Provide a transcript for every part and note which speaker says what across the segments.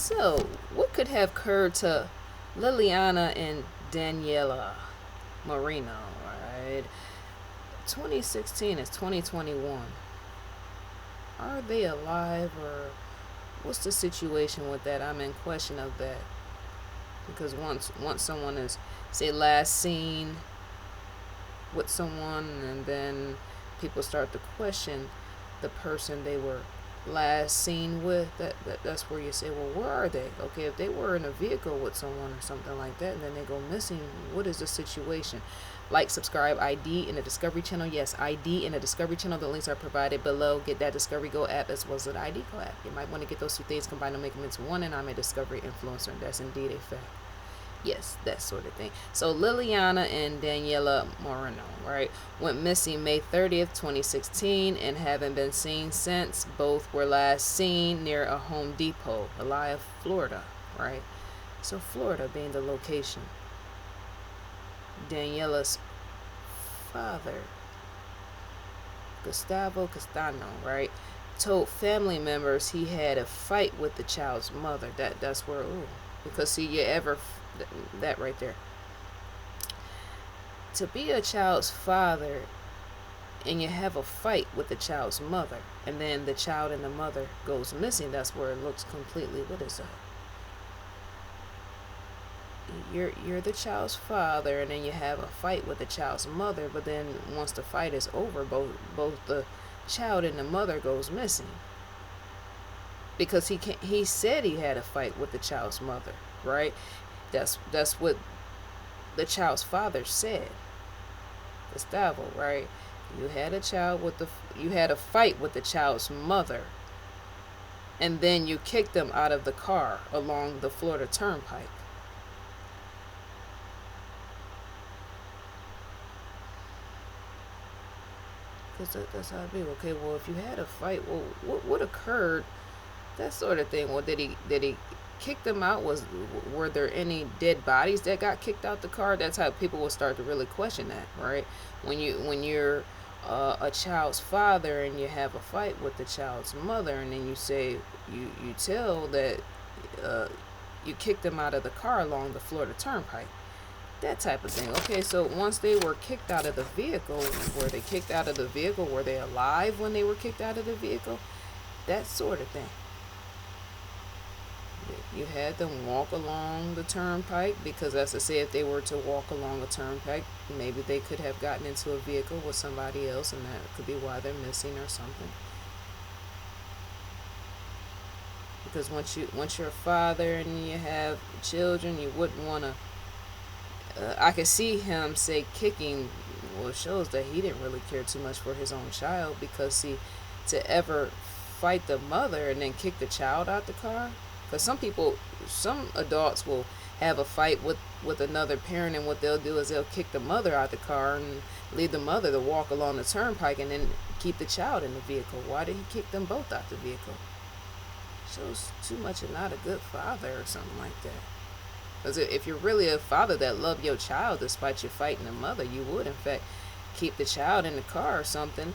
Speaker 1: So, what could have occurred to Liliana and Daniela Moreno, right? 2016 is 2021. Are they alive, or what's the situation with that? I'm in question of that, because once someone is, say, last seen with someone, and then people start to question the person they were last seen with, that's where you say, well, where are they? Okay, if they were in a vehicle with someone or something like that, and then they go missing, what is the situation? Like, subscribe, ID in the Discovery Channel. Yes, ID in the Discovery Channel. The links are provided below. Get that Discovery Go app as well as the ID Go app. You might want to get those two things, combine them, make them into one, and I'm a Discovery influencer, and that's indeed a fact. Yes, that sort of thing. So Liliana and Daniela Moreno, right, went missing May 30th, 2016, and haven't been seen since. Both were last seen near a Home Depot, Elia, Florida, right? So Florida being the location. Daniela's father, Gustavo Castano, right, told family members he had a fight with the child's mother. That's where, ooh, because see, you ever, that right there, to be a child's father and you have a fight with the child's mother, and then the child and the mother goes missing, that's where it looks completely, what is that? You're the child's father, and then you have a fight with the child's mother, but then once the fight is over, both the child and the mother goes missing, because he said he had a fight with the child's mother, right? That's what the child's father said, Gustavo, right? You had a fight with the child's mother, and then you kicked them out of the car along the Florida Turnpike. Because that's how it be. Okay, well, if you had a fight, well, what occurred? That sort of thing. Well, did he kick them out? Were there any dead bodies that got kicked out the car? That's how people will start to really question that, right? When you're a child's father and you have a fight with the child's mother, and then you say you tell that you kicked them out of the car along the Florida Turnpike. That type of thing. Okay, so once they were kicked out of the vehicle, were they kicked out of the vehicle? Were they alive when they were kicked out of the vehicle? That sort of thing. You had them walk along the turnpike, because as I say, if they were to walk along a turnpike, maybe they could have gotten into a vehicle with somebody else, and that could be why they're missing or something. Because once you're a father and you have children, you wouldn't want to. I could see him say kicking. Well, shows that he didn't really care too much for his own child, because see, to ever fight the mother and then kick the child out the car. Because some adults will have a fight with another parent, and what they'll do is they'll kick the mother out the car and leave the mother to walk along the turnpike, and then keep the child in the vehicle. Why did he kick them both out the vehicle? Shows too much of not a good father or something like that. Because if you're really a father that loved your child despite you fighting the mother, you would, in fact, keep the child in the car or something.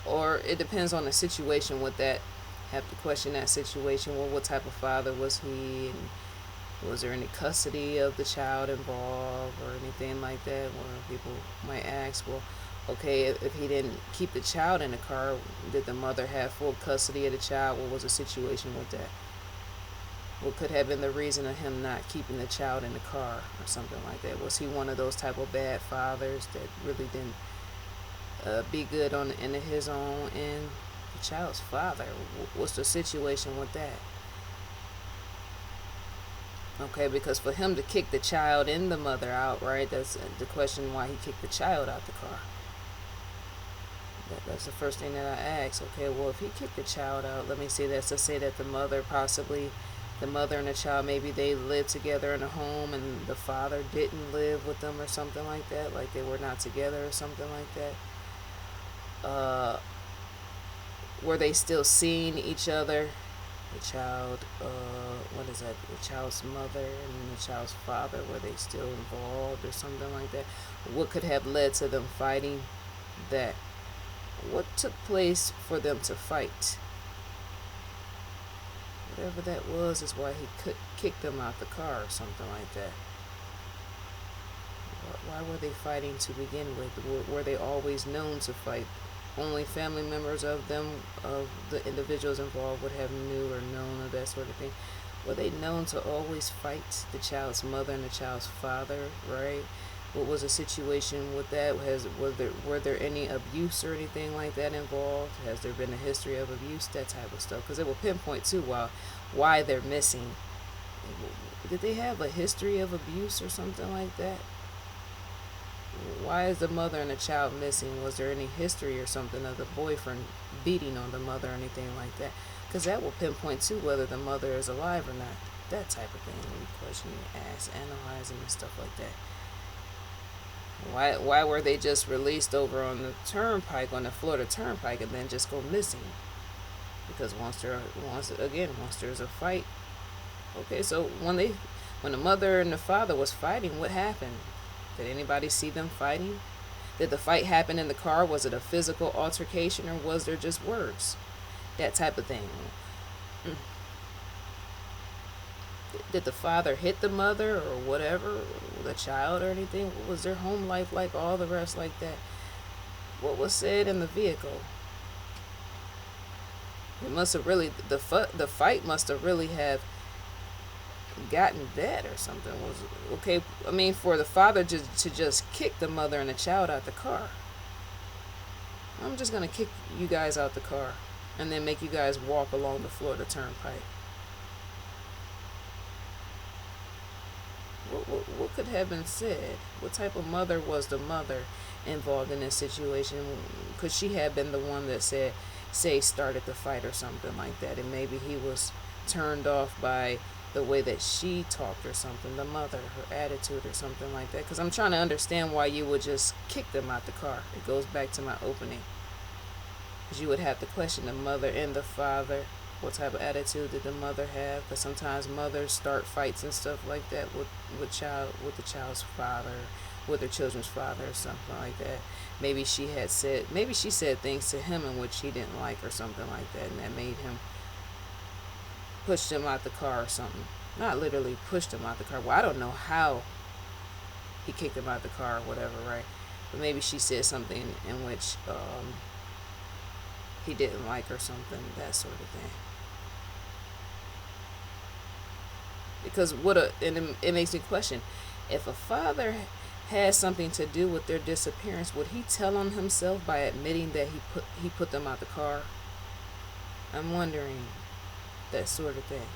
Speaker 1: Or it depends on the situation with that. Have to question that situation. Well, what type of father was he? And was there any custody of the child involved or anything like that? Where people might ask, well, okay, if he didn't keep the child in the car, did the mother have full custody of the child? What was the situation with that? What could have been the reason of him not keeping the child in the car or something like that? Was he one of those type of bad fathers that really didn't be good on in his own end? The child's father. What's the situation with that? Okay, because for him to kick the child and the mother out, right? That's the question, why he kicked the child out the car. That's the first thing that I ask. Okay, well, if he kicked the child out, let say that the mother and the child, maybe they lived together in a home and the father didn't live with them or something like that, like they were not together or something like that. Were they still seeing each other? The child, the child's mother and the child's father, were they still involved or something like that? What could have led to them fighting that? What took place for them to fight? Whatever that was is why he kicked them out the car or something like that. Why were they fighting to begin with? Were they always known to fight? Only family members of them, of the individuals involved, would have knew or known of that sort of thing. Were they known to always fight the child's mother and the child's father, right? What was the situation with that? Were there any abuse or anything like that involved? Has there been a history of abuse? That type of stuff, because it will pinpoint too why they're missing. Did they have a history of abuse or something like that? Why is the mother and the child missing? Was there any history or something of the boyfriend beating on the mother or anything like that? Because that will pinpoint to whether the mother is alive or not. That type of thing. When you question, you ask, analyzing and stuff like that. Why were they just released over on the turnpike, on the Florida Turnpike, and then just go missing? Because once there's a fight. Okay, so when the mother and the father was fighting, what happened? Did anybody see them fighting? Did the fight happen in the car? Was it a physical altercation, or was there just words? That type of thing. Did the father hit the mother or whatever, the child or anything? What was their home life like? All the rest like that. What was said in the vehicle? It must have really, the fight must have really have gotten bad or something. Was okay. I mean, for the father to just kick the mother and the child out the car. I'm just gonna kick you guys out the car and then make you guys walk along the Florida Turnpike. What could have been said? What type of mother was the mother involved in this situation? Could she have been the one that started the fight or something like that? And maybe he was turned off by the way that she talked or something, the mother, her attitude or something like that. Because I'm trying to understand why you would just kick them out the car. It goes back to my opening. Because you would have to question the mother and the father. What type of attitude did the mother have? Because sometimes mothers start fights and stuff like that with the child's father, with their children's father or something like that. Maybe she said things to him in which he didn't like or something like that, and that made him push him out the car or something. Not literally pushed him out the car. Well, I don't know how he kicked him out the car or whatever, right? But maybe she said something in which he didn't like or something, that sort of thing. Because it makes me question, if a father has something to do with their disappearance, would he tell on himself by admitting that he put them out the car? I'm wondering that sort of thing.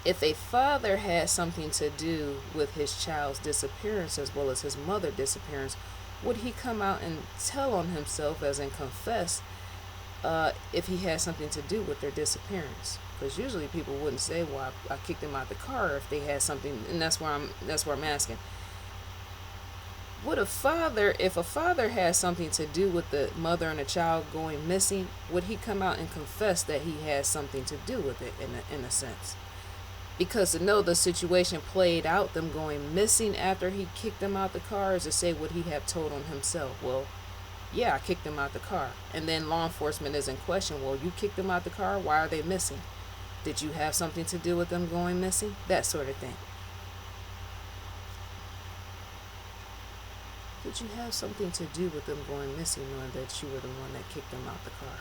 Speaker 1: If a father has something to do with his child's disappearance as well as his mother's disappearance, would he come out and tell on himself, as in confess, if he has something to do with their disappearance? Because usually people wouldn't say, "Well, I kicked them out the car," if they had something, and that's where I'm asking. If a father has something to do with the mother and the child going missing, would he come out and confess that he has something to do with it in a sense? Because to know the situation played out, them going missing after he kicked them out the car, is to say, would he have told on himself? Well, yeah, I kicked them out the car. And then law enforcement is in question. Well, you kicked them out the car. Why are they missing? Did you have something to do with them going missing? That sort of thing. Did you have something to do with them going missing, knowing that you were the one that kicked them out the car?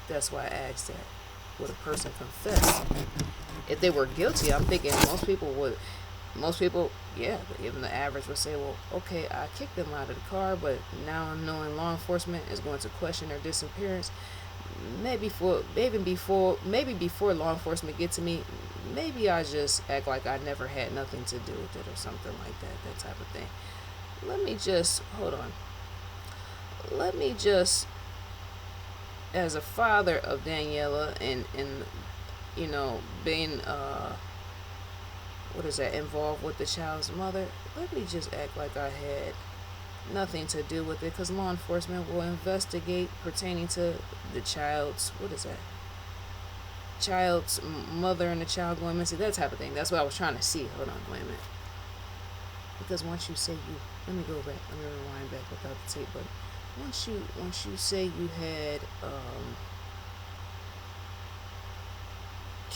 Speaker 1: That's why I asked that. Would a person confess? If they were guilty, I'm thinking most people, yeah, even the average would say, well, okay, I kicked them out of the car, but now I'm knowing law enforcement is going to question their disappearance. Maybe before law enforcement get to me, maybe I just act like I never had nothing to do with it or something like that type of thing. Let me just, as a father of Daniela and being involved with the child's mother, let me just act like I had nothing to do with it, because law enforcement will investigate pertaining to the child's mother and the child going missing, that type of thing. That's what I was trying to see. Hold on, wait a minute. Because once you say let me rewind back without the tape, but once you say you had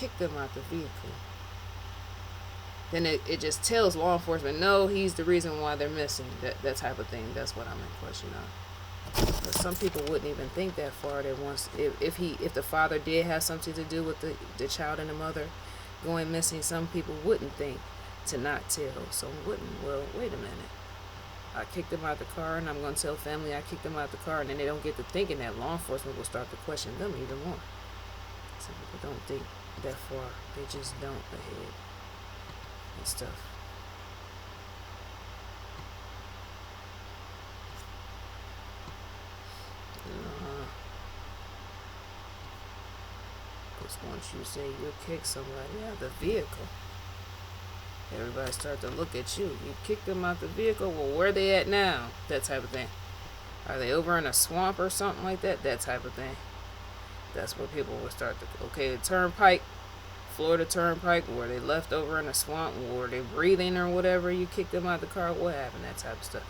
Speaker 1: kick them out the vehicle, then it just tells law enforcement, no, he's the reason why they're missing. That type of thing. That's what I'm in question of. But some people wouldn't even think that far. That once if the father did have something to do with the child and the mother going missing, some people wouldn't think to not tell. So wouldn't. Well, wait a minute. I kicked them out the car, and I'm going to tell family I kicked them out the car, and then they don't get to thinking that law enforcement will start to question them even more. Some people don't think that far. They just don't ahead and stuff. Because once you say you kick somebody out of the vehicle, everybody start to look at you. You kicked them out the vehicle. Well, where they at now? That type of thing. Are they over in a swamp or something like that? That type of thing. That's where people will start to. Okay, the turnpike, Florida Turnpike. Were they left over in a swamp? Were they breathing or whatever? You kicked them out the car. What happened? That type of stuff.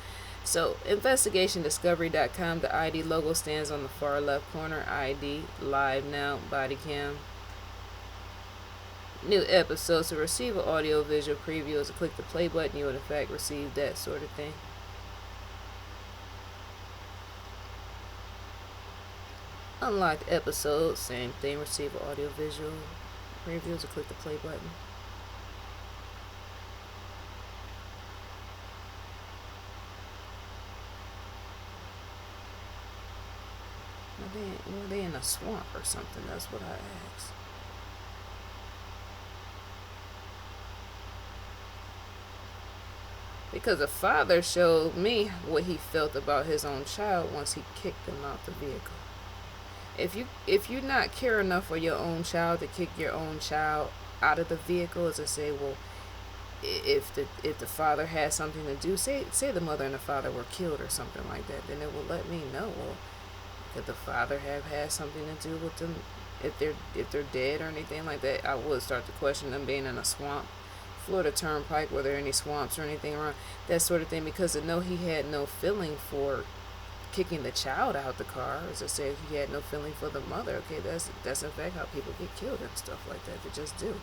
Speaker 1: So, investigationdiscovery.com. The ID logo stands on the far left corner. ID live now. Body cam. New episodes. To receive an audio visual preview is to click the play button. You would in fact receive that sort of thing. Unlocked episodes, same thing. Receive an audio visual preview is to click the play button. Were they in a swamp or something? That's what I asked. Because the father showed me what he felt about his own child once he kicked him out the vehicle. If you not care enough for your own child to kick your own child out of the vehicle, as I say, well, if the father had something to do, say the mother and the father were killed or something like that, then it will let me know. Well, could the father have had something to do with them if they're dead or anything like that? I would start to question them being in a swamp. Florida Turnpike, were there any swamps or anything around, that sort of thing, because to know he had no feeling for kicking the child out the car, as I said, he had no feeling for the mother. Okay, that's in fact how people get killed and stuff like that. They just do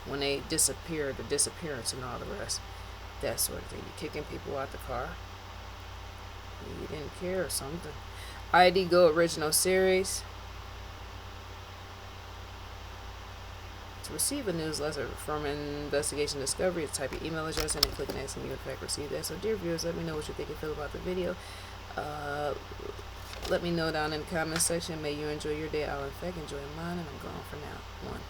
Speaker 1: when they disappear, the disappearance and all the rest, that sort of thing. You kicking people out the car, you didn't care or something. ID Go original series. To receive a newsletter from Investigation Discovery, type your email address and then click next, and you in fact receive that. So dear viewers, let me know what you think and feel about the video. Let me know down in the comment section. May you enjoy your day. I'll in fact enjoy mine, and I'm gone for now. 1.